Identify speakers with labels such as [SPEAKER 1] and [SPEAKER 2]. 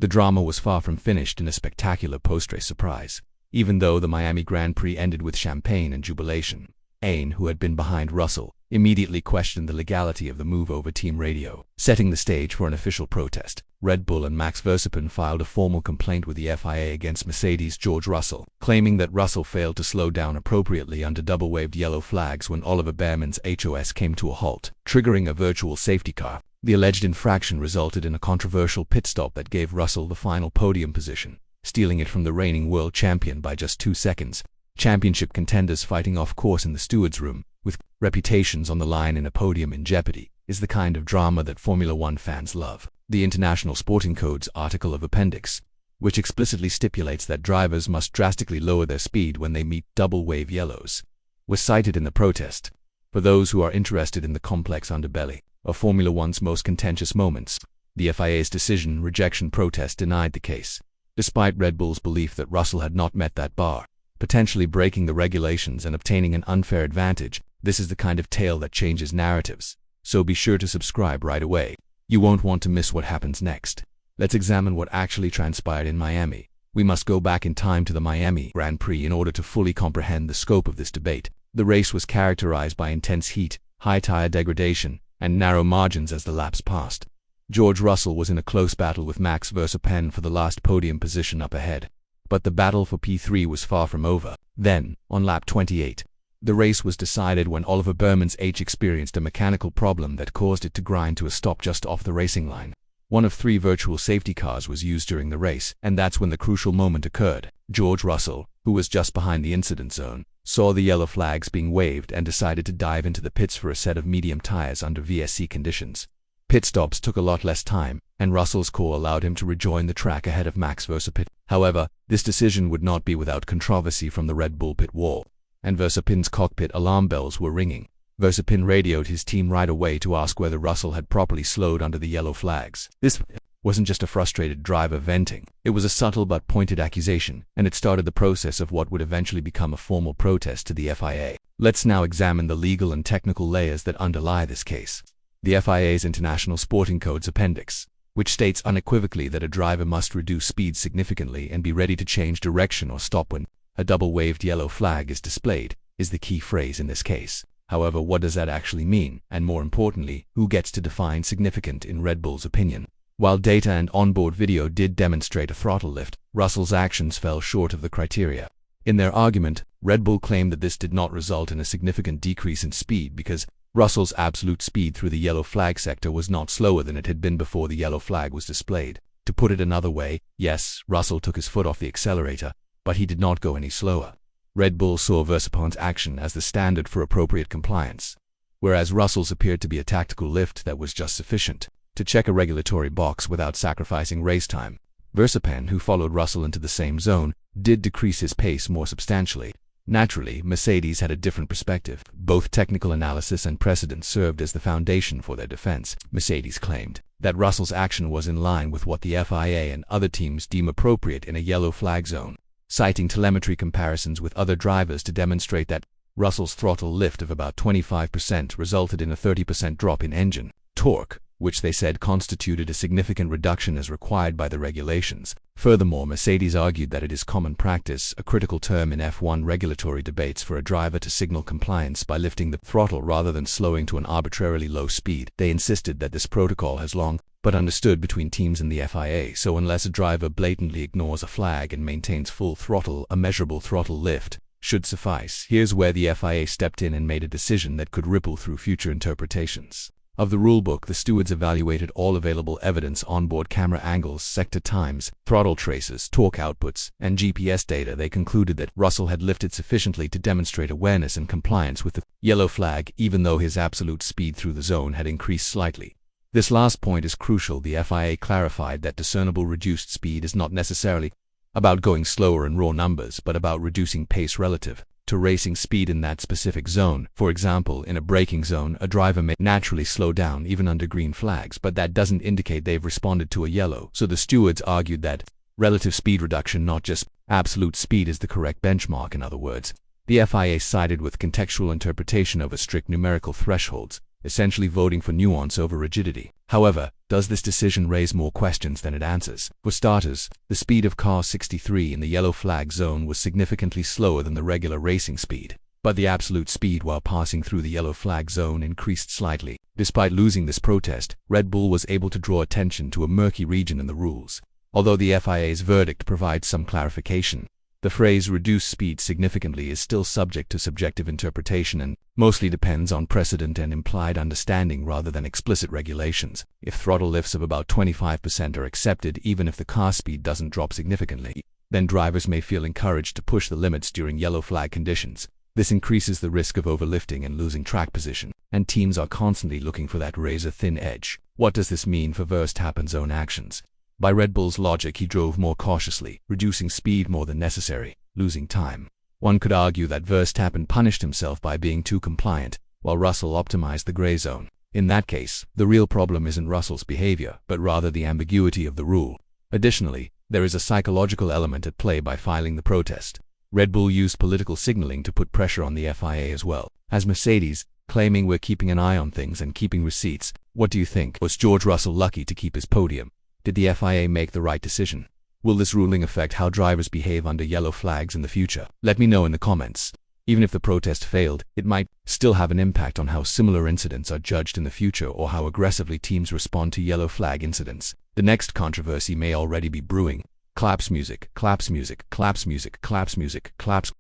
[SPEAKER 1] The drama was far from finished in a spectacular post-race surprise, even though the Miami Grand Prix ended with champagne and jubilation. Ain, who had been behind Russell, immediately questioned the legality of the move over team radio, setting the stage for an official protest. Red Bull and Max Verstappen filed a formal complaint with the FIA against Mercedes' George Russell, claiming that Russell failed to slow down appropriately under double-waved yellow flags when Oliver Behrman's HOS came to a halt, triggering a virtual safety car. The alleged infraction resulted in a controversial pit stop that gave Russell the final podium position, stealing it from the reigning world champion by just 2 seconds. Championship contenders fighting off course in the stewards' room, with reputations on the line and a podium in jeopardy, is the kind of drama that Formula One fans love. The International Sporting Code's Article of Appendix, which explicitly stipulates that drivers must drastically lower their speed when they meet double-wave yellows, was cited in the protest. For those who are interested in the complex underbelly of Formula One's most contentious moments, the FIA's decision rejection protest denied the case, despite Red Bull's belief that Russell had not met that bar, potentially breaking the regulations and obtaining an unfair advantage. This is the kind of tale that changes narratives, so be sure to subscribe right away. You won't want to miss what happens next. Let's examine what actually transpired in Miami. We must go back in time to the Miami Grand Prix in order to fully comprehend the scope of this debate. The race was characterized by intense heat, high tire degradation, and narrow margins as the laps passed. George Russell was in a close battle with Max Verstappen for the last podium position up ahead. But the battle for P3 was far from over. Then, on lap 28, the race was decided when Oliver Behrman's H experienced a mechanical problem that caused it to grind to a stop just off the racing line. One of 3 virtual safety cars was used during the race, and that's when the crucial moment occurred. George Russell, who was just behind the incident zone, saw the yellow flags being waved and decided to dive into the pits for a set of medium tires under VSC conditions. Pit stops took a lot less time, and Russell's call allowed him to rejoin the track ahead of Max Verstappen. However, this decision would not be without controversy from the Red Bull pit wall, and Verstappen's cockpit alarm bells were ringing. Verstappen radioed his team right away to ask whether Russell had properly slowed under the yellow flags. This wasn't just a frustrated driver venting. It was a subtle but pointed accusation, and it started the process of what would eventually become a formal protest to the FIA. Let's now examine the legal and technical layers that underlie this case. The FIA's International Sporting Code's Appendix, which states unequivocally that a driver must reduce speed significantly and be ready to change direction or stop when a double-waved yellow flag is displayed, is the key phrase in this case. However, what does that actually mean? And more importantly, who gets to define significant in Red Bull's opinion? While data and onboard video did demonstrate a throttle lift, Russell's actions fell short of the criteria. In their argument, Red Bull claimed that this did not result in a significant decrease in speed because Russell's absolute speed through the yellow flag sector was not slower than it had been before the yellow flag was displayed. To put it another way, yes, Russell took his foot off the accelerator, but he did not go any slower. Red Bull saw Verstappen's action as the standard for appropriate compliance, whereas Russell's appeared to be a tactical lift that was just sufficient to check a regulatory box without sacrificing race time. Verstappen, who followed Russell into the same zone, did decrease his pace more substantially. Naturally, Mercedes had a different perspective. Both technical analysis and precedent served as the foundation for their defense. Mercedes claimed that Russell's action was in line with what the FIA and other teams deem appropriate in a yellow flag zone, citing telemetry comparisons with other drivers to demonstrate that Russell's throttle lift of about 25% resulted in a 30% drop in engine torque, which they said constituted a significant reduction as required by the regulations. Furthermore, Mercedes argued that it is common practice, a critical term in F1 regulatory debates, for a driver to signal compliance by lifting the throttle rather than slowing to an arbitrarily low speed. They insisted that this protocol has long but understood between teams and the FIA, so unless a driver blatantly ignores a flag and maintains full throttle, a measurable throttle lift should suffice. Here's where the FIA stepped in and made a decision that could ripple through future interpretations of the rulebook. The stewards evaluated all available evidence: onboard camera angles, sector times, throttle traces, torque outputs, and GPS data. They concluded that Russell had lifted sufficiently to demonstrate awareness and compliance with the yellow flag, even though his absolute speed through the zone had increased slightly. This last point is crucial. The FIA clarified that discernible reduced speed is not necessarily about going slower in raw numbers, but about reducing pace relative to racing speed in that specific zone. For example, in a braking zone, a driver may naturally slow down even under green flags, but that doesn't indicate they've responded to a yellow. So the stewards argued that relative speed reduction, not just absolute speed, is the correct benchmark. In other words, the FIA sided with contextual interpretation over strict numerical thresholds, essentially voting for nuance over rigidity. However, Does this decision raise more questions than it answers? For starters, the speed of car 63 in the yellow flag zone was significantly slower than the regular racing speed, but the absolute speed while passing through the yellow flag zone increased slightly. Despite losing this protest, Red Bull was able to draw attention to a murky region in the rules. Although the FIA's verdict provides some clarification, the phrase "reduce speed significantly" is still subject to subjective interpretation and mostly depends on precedent and implied understanding rather than explicit regulations. If throttle lifts of about 25% are accepted even if the car speed doesn't drop significantly, then drivers may feel encouraged to push the limits during yellow flag conditions. This increases the risk of overlifting and losing track position, and teams are constantly looking for that razor-thin edge. What does this mean for Verstappen's own actions? By Red Bull's logic, he drove more cautiously, reducing speed more than necessary, losing time. One could argue that Verstappen punished himself by being too compliant, while Russell optimized the gray zone. In that case, the real problem isn't Russell's behavior, but rather the ambiguity of the rule. Additionally, there is a psychological element at play by filing the protest. Red Bull used political signaling to put pressure on the FIA as well as Mercedes, claiming "we're keeping an eye on things and keeping receipts." What do you think? Was George Russell lucky to keep his podium? Did the FIA make the right decision? Will this ruling affect how drivers behave under yellow flags in the future? Let me know in the comments. Even if the protest failed, it might still have an impact on how similar incidents are judged in the future or how aggressively teams respond to yellow flag incidents. The next controversy may already be brewing. Claps music, claps music, claps music, claps music, claps.